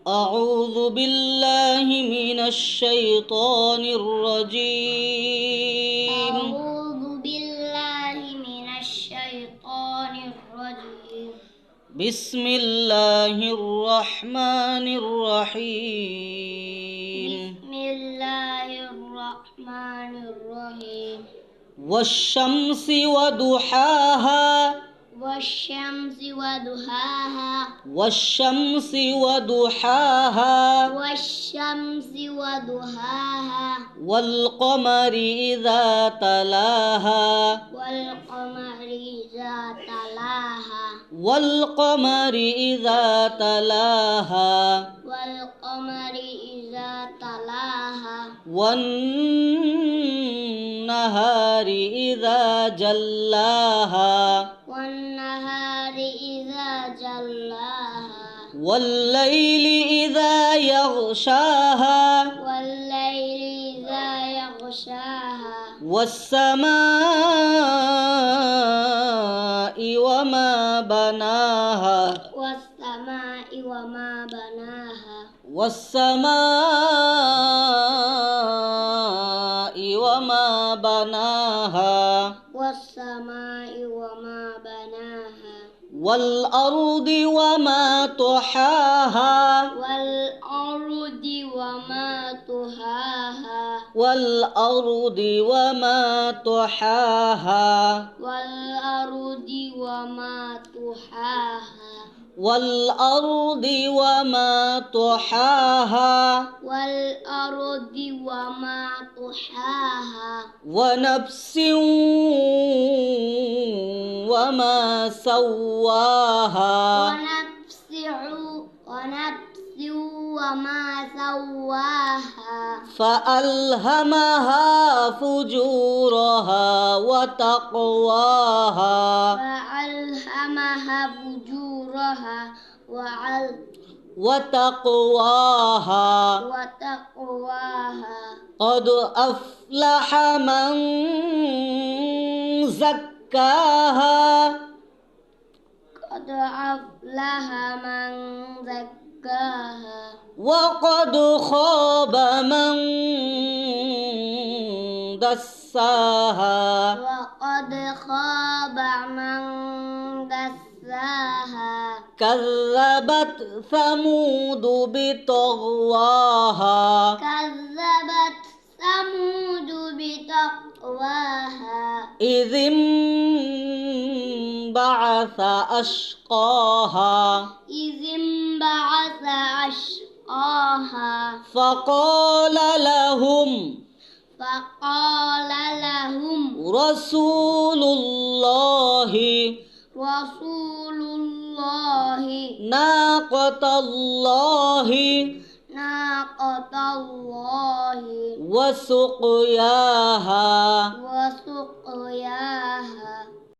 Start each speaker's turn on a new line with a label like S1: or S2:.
S1: أعوذ بالله من الشيطان الرجيم.
S2: أعوذ بالله من الشيطان الرجيم.
S1: بسم الله الرحمن الرحيم.
S2: بسم الله الرحمن الرحيم.
S1: والشمس وضحاها
S2: والشمس وضحاها.
S1: والشمس وضحاها
S2: والشمس وضحاها.
S1: والقمر إذا تلاها
S2: والقمر إذا تلاها.
S1: والقمر إذا تلاها
S2: والقمر إذا تلاها.
S1: والنهار إذا جلاها
S2: والنهار إذا جلاها.
S1: والليل إذا يغشاها
S2: والليل إذا يغشاها.
S1: والسماء وما بناها
S2: والسماء وما بناها.
S1: والسماء وما بناها
S2: والسماء وما بناها.
S1: والأرض وما طحاها
S2: والأرض وما طحاها.
S1: والأرض وما طحاها
S2: والأرض وما طحاها.
S1: والأرض وما طحاها
S2: والأرض وما طحاها.
S1: ونفس وما سواها
S2: ونفس وما سواها.
S1: فألهمها فجورها وتقواها
S2: فألهمها فجورها وتقواها.
S1: قد أفلح من زكاها
S2: قد أفلح من زكاها.
S1: وقد خاب من دساها
S2: وقد خاب من دساها.
S1: كذبت ثمود بطغواها
S2: كذبت ثمود بطغواها.
S1: إذ انبعث أشقاها
S2: إذ انبعث أشقاها.
S1: فقال لهم رسول الله ناقة الله وسقياها
S2: وسقياها.